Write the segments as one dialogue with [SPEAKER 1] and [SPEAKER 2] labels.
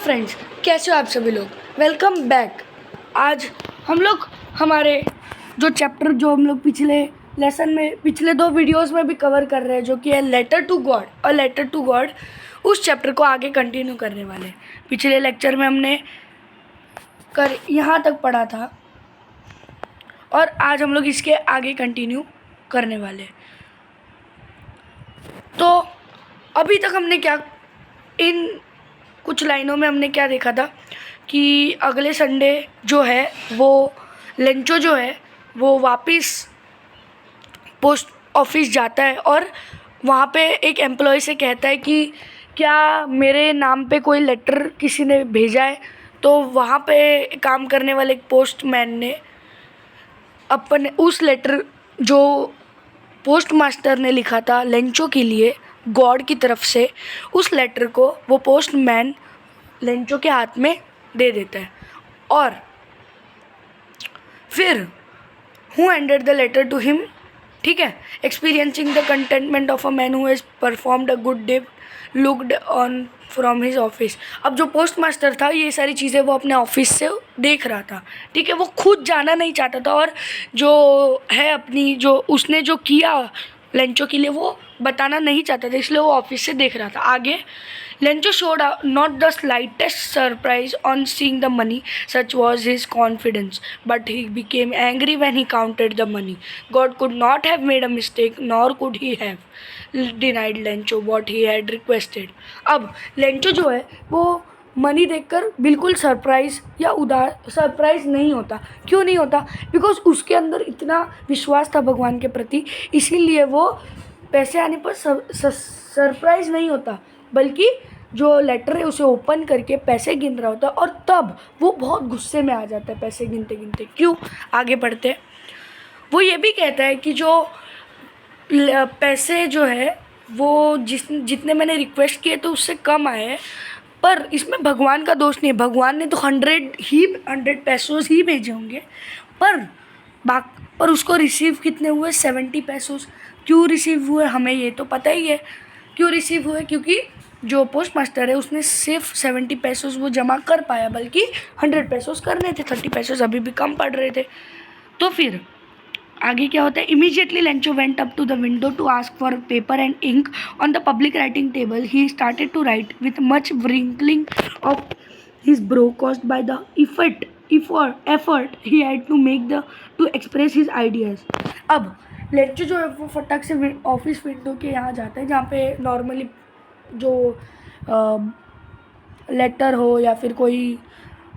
[SPEAKER 1] Friends, कैसे हो आप सभी लोग। Welcome back. आज हम लोग हमारे जो चैप्टर जो हम लोग पिछले लेसन में पिछले 2 वीडियोस में भी कवर कर रहे हैं, जो कि है लेटर टू गॉड और लेटर टू गॉड, उस चैप्टर को आगे कंटिन्यू करने वाले हैं। पिछले लेक्चर में हमने यहाँ तक पढ़ा था और आज हम लोग इसके आगे कंटिन्यू करने वाले हैं। तो अभी तक हमने क्या इन कुछ लाइनों में हमने क्या देखा था कि अगले संडे जो है वो लेंचो जो है वो वापस पोस्ट ऑफिस जाता है और वहाँ पे एक एम्प्लॉय से कहता है कि क्या मेरे नाम पे कोई लेटर किसी ने भेजा है। तो वहाँ पे काम करने वाले एक पोस्टमैन ने अपने उस लेटर जो पोस्ट मास्टर ने लिखा था लेंचो के लिए गॉड की तरफ से, उस लेटर को वो पोस्टमैन लेंचो के हाथ में दे देता है। और फिर who handed the letter to him, ठीक है, experiencing the contentment of a man who has performed a good day looked on from his office. अब जो पोस्ट मास्टर था ये सारी चीज़ें वो अपने ऑफिस से देख रहा था, ठीक है, वो खुद जाना नहीं चाहता था और जो है अपनी जो उसने जो किया लेंचो के लिए वो बताना नहीं चाहता था, इसलिए वो ऑफिस से देख रहा था। आगे Lencho showed not the slightest surprise on seeing the money, such was his confidence, but he became angry when he counted the money. God could not have made a mistake, nor could he have denied Lencho what he had requested. अब Lencho जो है वो money देखकर बिल्कुल surprise या surprise नहीं होता। क्यों नहीं होता? बिकॉज उसके अंदर इतना विश्वास था भगवान के प्रति, इसीलिए वो पैसे आने पर सरप्राइज नहीं होता, बल्कि जो लेटर है उसे ओपन करके पैसे गिन रहा होता है और तब वो बहुत गुस्से में आ जाता है पैसे गिनते गिनते। क्यों? आगे बढ़ते हैं। वो ये भी कहता है कि जो पैसे जो है वो जितने मैंने रिक्वेस्ट किए तो उससे कम आए हैं, पर इसमें भगवान का दोष नहीं है। भगवान ने तो 100 पैसोस ही भेजे होंगे, पर उसको रिसीव कितने हुए? 70 पैसोस। क्यों रिसीव हुए हमें ये तो पता ही है क्यों रिसीव हुए, क्योंकि जो पोस्ट मास्टर है उसने सिर्फ 70 पैसोस वो जमा कर पाया, बल्कि 100 पैसोस करने थे, 30 पैसोस अभी भी कम पड़ रहे थे। तो फिर आगे क्या होता है? Immediately Lencho went up to the window to ask for paper and ink on the public writing table. He started to write with much wrinkling of his brow caused by the effort he had to make to express his ideas. अब Lencho जो है वो फटाक से office window के यहाँ जाता है, जहाँ पे नॉर्मली जो लेटर हो या फिर कोई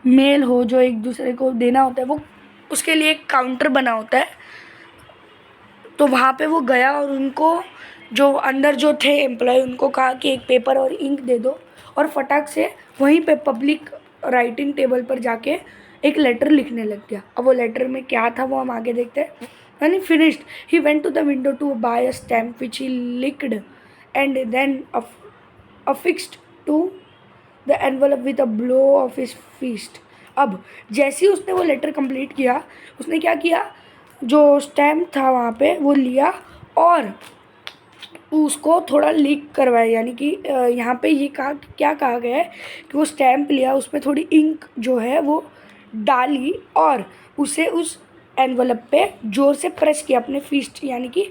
[SPEAKER 1] मेल हो जो एक दूसरे को देना होता है, वो उसके लिए एक काउंटर बना होता है। तो वहाँ पे वो गया और उनको जो अंदर जो थे एम्प्लॉय उनको कहा कि एक पेपर और इंक दे दो, और फटाक से वहीं पे पब्लिक राइटिंग टेबल पर जाके एक लेटर लिखने लग गया। अब वो लेटर में क्या था वो हम आगे देखते हैं। When he finished, he went to the window to buy a stamp which he licked and then affixed to the envelope with a blow of his fist. अब जैसे ही उसने वो लेटर कंप्लीट किया, उसने क्या किया, जो स्टैम्प था वहाँ पे वो लिया और उसको थोड़ा लीक करवाया। यानी कि यहाँ पे ये क्या कहा गया है कि वो स्टैम्प लिया, उसमें थोड़ी इंक जो है वो डाली और उसे उस एनवलप पे जोर से प्रेस किया, अपने फिस्ट यानी कि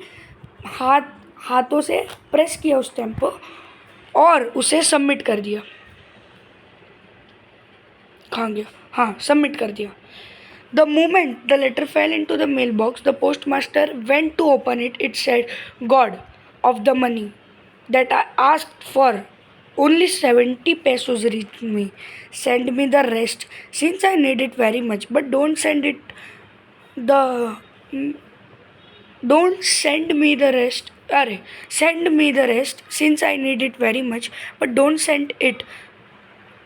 [SPEAKER 1] हाथों से प्रेस किया उस स्टैम्प को और उसे सबमिट कर दिया। कहाँ गया? हाँ, सबमिट कर दिया। The moment the letter fell into the mailbox, the postmaster went to open it. It said, God of the money that I asked for, only 70 pesos reached me. Send me the rest since I need it very much. But don't send me the rest. Send me the rest since I need it very much. But don't send it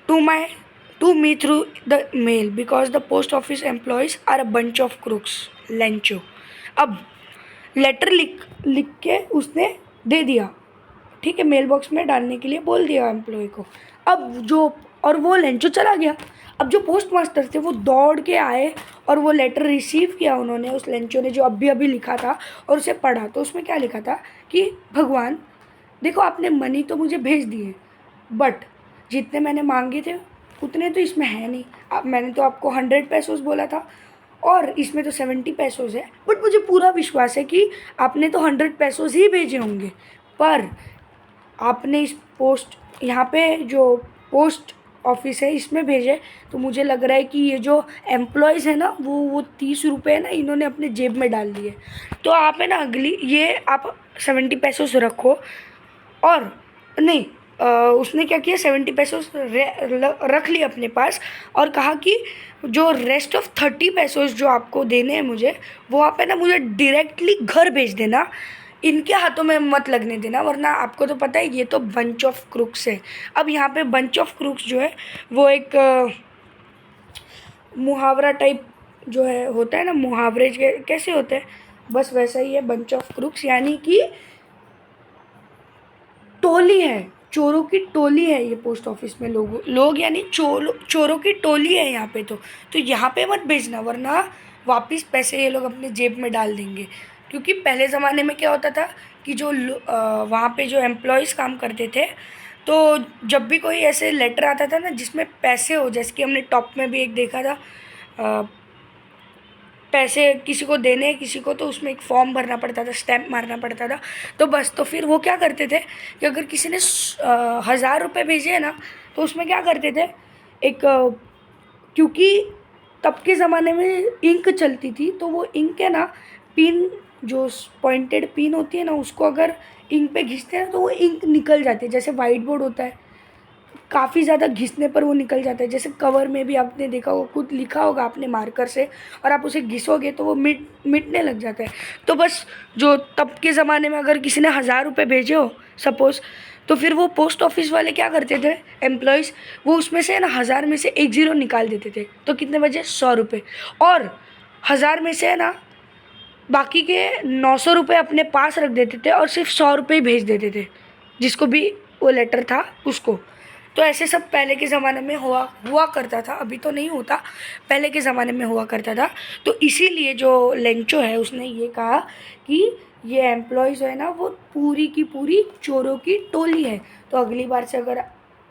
[SPEAKER 1] to me through the mail because the post office employees are a bunch of crooks. Lencho अब letter लिख के उसने दे दिया, ठीक है, mail box में डालने के लिए बोल दिया एम्प्लॉय को। अब वो लेंचो चला गया। अब जो पोस्ट मास्टर थे वो दौड़ के आए और वो लेटर रिसीव किया उन्होंने, उस लेंचो ने जो अभी लिखा था, और उसे पढ़ा। तो उसमें क्या लिखा था कि भगवान देखो, आपने मनी तो मुझे भेज दिए, बट जितने मैंने मांगे थे उतने तो इसमें है नहीं। अब मैंने तो आपको 100 पेसोस बोला था और इसमें तो 70 पेसोस है, बट मुझे पूरा विश्वास है कि आपने तो 100 पेसोस ही भेजे होंगे। पर आपने इस पोस्ट यहाँ पे जो पोस्ट ऑफिस है इसमें भेजे, तो मुझे लग रहा है कि ये जो एम्प्लॉयज़ है ना वो 30 रुपये ना इन्होंने अपने जेब में डाल दिए। तो आप है ना अगली ये आप 70 पेसोस रखो। और नहीं, उसने क्या किया, 70 पेसोस रख लिए अपने पास और कहा कि जो रेस्ट ऑफ 30 पेसोस जो आपको देने हैं मुझे, वो आप है ना मुझे डायरेक्टली घर भेज देना, इनके हाथों में मत लगने देना, वरना आपको तो पता है ये तो बंच ऑफ क्रूक्स है। अब यहाँ पे बंच ऑफ क्रूक्स जो है वो एक मुहावरा टाइप जो है होता है ना, मुहावरे कैसे होते हैं, बस वैसा ही है बंच ऑफ क्रूक्स, यानी कि टोली है, चोरों की टोली है ये पोस्ट ऑफिस में। लोग यानी चोरों की टोली है यहाँ पे। तो यहाँ पे मत भेजना, वरना वापस पैसे ये लोग अपने जेब में डाल देंगे। क्योंकि पहले ज़माने में क्या होता था कि जो वहाँ पे जो एम्प्लॉयज़ काम करते थे, तो जब भी कोई ऐसे लेटर आता था ना जिसमें पैसे हो, जैसे कि हमने टॉप में भी एक देखा था, पैसे किसी को देने किसी को, तो उसमें एक फॉर्म भरना पड़ता था, स्टैम्प मारना पड़ता था। तो बस तो फिर वो क्या करते थे कि अगर किसी ने 1000 रुपये भेजे हैं ना, तो उसमें क्या करते थे, एक क्योंकि तब के ज़माने में इंक चलती थी, तो वो इंक है ना, पिन जो पॉइंटेड पिन होती है ना, उसको अगर इंक पे घिसते हैं तो वो इंक निकल जाती है। जैसे वाइट बोर्ड होता है, काफ़ी ज़्यादा घिसने पर वो निकल जाता है। जैसे कवर में भी आपने देखा होगा, खुद लिखा होगा आपने मार्कर से, और आप उसे घिसोगे तो वो मिटने लग जाता है। तो बस जो तब के ज़माने में अगर किसी ने 1000 रुपये भेजे हो सपोज़, तो फिर वो पोस्ट ऑफिस वाले क्या करते थे एम्प्लॉयज़, वो उसमें से ना 1000 में से एक ज़ीरो निकाल देते थे, तो कितने बचे 100 रुपये। और 1000 में से है ना बाकी के 900 रुपये अपने पास रख देते थे और सिर्फ 100 रुपये ही भेज देते थे जिसको भी वो लेटर था उसको। तो ऐसे सब पहले के ज़माने में हुआ करता था, अभी तो नहीं होता, पहले के ज़माने में हुआ करता था। तो इसीलिए जो लेंचो है उसने ये कहा कि ये एम्प्लॉयज़ है ना वो पूरी की पूरी चोरों की टोली है। तो अगली बार से अगर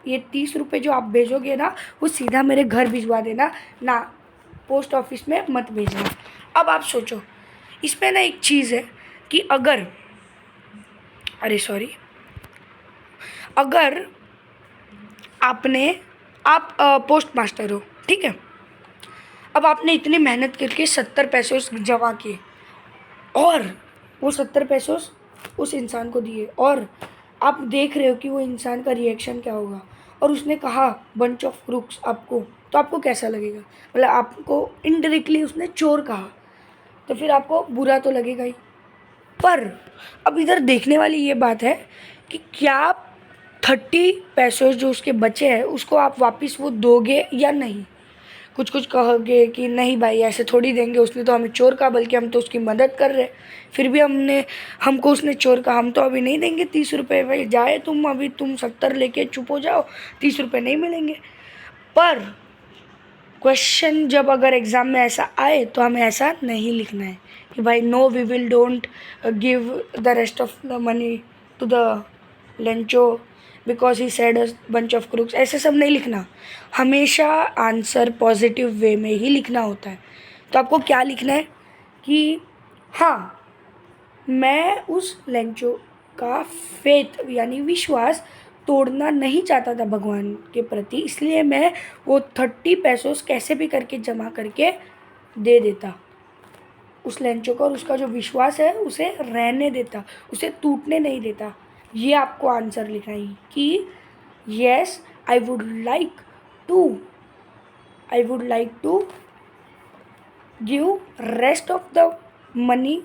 [SPEAKER 1] ये 30 रुपये जो आप भेजोगे ना, वो सीधा मेरे घर भिजवा देना, ना पोस्ट ऑफिस में मत भेजना। अब आप सोचो, इसमें ना एक चीज़ है कि अगर आप पोस्ट मास्टर हो, ठीक है, अब आपने इतनी मेहनत करके 70 पैसे जमा किए और वो 70 पैसे उस इंसान को दिए, और आप देख रहे हो कि वो इंसान का रिएक्शन क्या होगा, और उसने कहा बंच ऑफ क्रूक्स आपको, तो आपको कैसा लगेगा? मतलब आपको इनडायरेक्टली उसने चोर कहा, तो फिर आपको बुरा तो लगेगा ही। पर अब इधर देखने वाली ये बात है कि क्या आप 30 पैसे जो उसके बचे हैं उसको आप वापस वो दोगे या नहीं। कुछ कहोगे कि नहीं भाई ऐसे थोड़ी देंगे, उसने तो हमें चोर कहा, बल्कि हम तो उसकी मदद कर रहे, फिर भी हमको उसने चोर कहा, हम तो अभी नहीं देंगे 30 रुपये। भाई जाए तुम 70 लेके चुप हो जाओ, 30 रुपये नहीं मिलेंगे। पर क्वेश्चन जब अगर एग्ज़ाम में ऐसा आए तो हमें ऐसा नहीं लिखना है कि भाई no we will don't give the rest of the money to the Lencho because he said a bunch of crooks, ऐसे सब नहीं लिखना। हमेशा आंसर पॉजिटिव वे में ही लिखना होता है। तो आपको क्या लिखना है कि हाँ, मैं उस लेंचो का फेथ यानी विश्वास तोड़ना नहीं चाहता था भगवान के प्रति, इसलिए मैं वो 30 पैसों कैसे भी करके जमा करके दे देता उस लेंचो को, और उसका जो विश्वास है उसे रहने देता, उसे टूटने नहीं देता। ये आपको आंसर लिखना है कि yes I would like to give rest of the money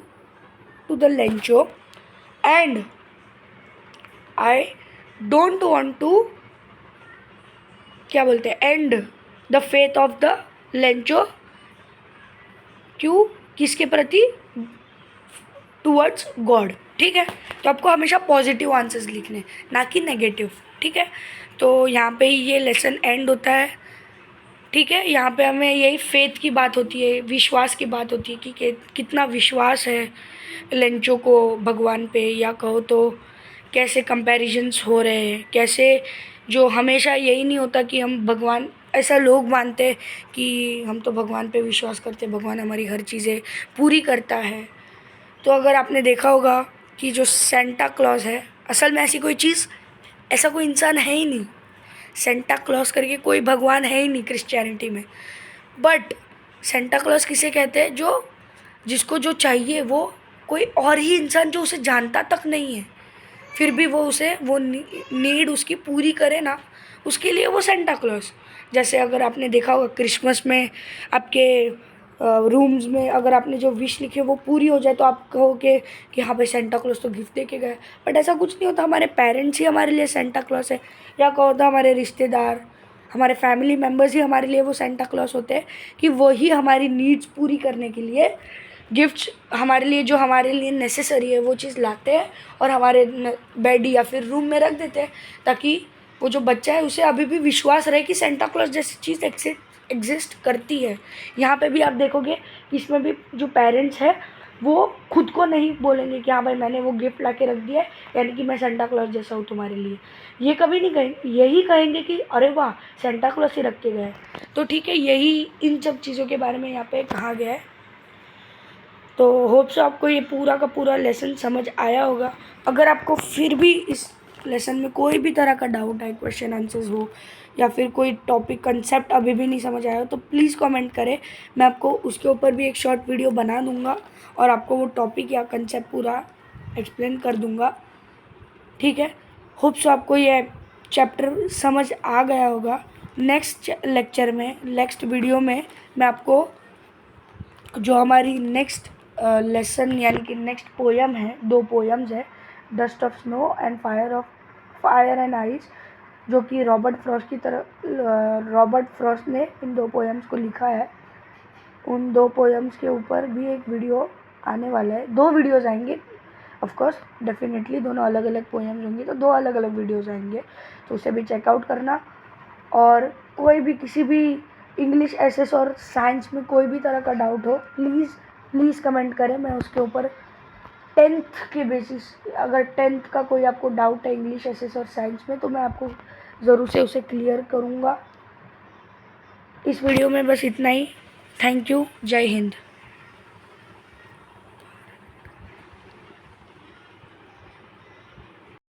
[SPEAKER 1] to the Lencho and I don't want to क्या बोलते हैं and the faith of the Lencho. क्यों? किसके प्रति? Towards God. ठीक है, तो आपको हमेशा पॉजिटिव आंसर्स लिखने, ना कि नेगेटिव। ठीक है, तो यहाँ पे ये लेसन एंड होता है। ठीक है, यहाँ पे हमें यही फेथ की बात होती है, विश्वास की बात होती है कि कितना विश्वास है लेंचो को भगवान पे, या कहो तो कैसे कंपैरिजन्स हो रहे हैं, कैसे जो हमेशा यही नहीं होता कि हम भगवान, ऐसा लोग मानते हैं कि हम तो भगवान पे विश्वास करते हैं, भगवान हमारी हर चीज़ें पूरी करता है। तो अगर आपने देखा होगा कि जो सेंटा क्लॉज है, असल में ऐसी कोई चीज़, ऐसा कोई इंसान है ही नहीं। सेंटा क्लॉज करके कोई भगवान है ही नहीं क्रिश्चियनिटी में। बट सेंटा क्लॉज किसे कहते हैं? जो जिसको जो चाहिए वो कोई और ही इंसान जो उसे जानता तक नहीं है, फिर भी वो उसे वो नीड उसकी पूरी करे ना, उसके लिए वो सेंटा क्लॉज। जैसे अगर आपने देखा होगा क्रिसमस में आपके रूम्स में अगर आपने जो विश लिखे वो पूरी हो जाए तो आप कहोगे कि हाँ भाई सेंटा क्लॉज तो गिफ्ट दे के गए। बट ऐसा कुछ नहीं होता, हमारे पेरेंट्स ही हमारे लिए सेंटा क्लॉज है, या कहो तो हमारे रिश्तेदार, हमारे फैमिली मेम्बर्स ही हमारे लिए वो सेंटा क्लॉज होते हैं कि वही हमारी नीड्स पूरी करने के लिए गिफ्ट्स हमारे लिए, जो हमारे लिए नेसेसरी है वो चीज़ लाते हैं और हमारे बेड या फिर रूम में रख देते हैं, ताकि वो जो बच्चा है उसे अभी भी विश्वास रहे कि सेंटा क्लॉज जैसी चीज़ एग्जिस्ट करती है। यहाँ पे भी आप देखोगे कि इसमें भी जो पेरेंट्स है वो खुद को नहीं बोलेंगे कि हाँ भाई मैंने वो गिफ्ट ला के रख दिया है यानी कि मैं सेंटा क्लॉज जैसा हूँ तुम्हारे लिए। ये कभी नहीं कहेंगे, यही कहेंगे कि अरे वाह सेंटा क्लॉज ही रख के गए। तो ठीक है, यही इन सब चीज़ों के बारे में यहाँ पे कहा गया है। तो होप सो आपको ये पूरा का पूरा लेसन समझ आया होगा। अगर आपको फिर भी इस लेसन में कोई भी तरह का डाउट है, क्वेश्चन आंसर्स हो, या फिर कोई टॉपिक कंसेप्ट अभी भी नहीं समझ आया हो, तो प्लीज़ कमेंट करें। मैं आपको उसके ऊपर भी एक शॉर्ट वीडियो बना दूंगा और आपको वो टॉपिक या कंसेप्ट पूरा एक्सप्लेन कर दूंगा। ठीक है, होप सो आपको ये चैप्टर समझ आ गया होगा। नेक्स्ट लेक्चर में, नेक्स्ट वीडियो में मैं आपको जो हमारी नेक्स्ट लेसन यानी कि नेक्स्ट पोयम है, 2 पोयम्स है, dust of snow and fire and ice, जो कि रॉबर्ट फ्रॉस्ट ने इन 2 पोयम्स को लिखा है। उन 2 पोयम्स के ऊपर भी एक वीडियो आने वाला है, 2 वीडियोज़ आएंगे ऑफ कोर्स, डेफिनेटली दोनों अलग अलग पोयम्स होंगे तो 2 अलग अलग वीडियोज़ आएंगे, तो उसे भी चेकआउट करना। और कोई भी किसी भी इंग्लिश एसेस और साइंस में कोई भी तरह का डाउट हो, प्लीज़ कमेंट करें। मैं उसके ऊपर 10th के बेसिस, अगर 10th का कोई आपको डाउट है इंग्लिश एसेस और साइंस में, तो मैं आपको ज़रूर से उसे क्लियर करूँगा। इस वीडियो में बस इतना ही। थैंक यू, जय हिंद।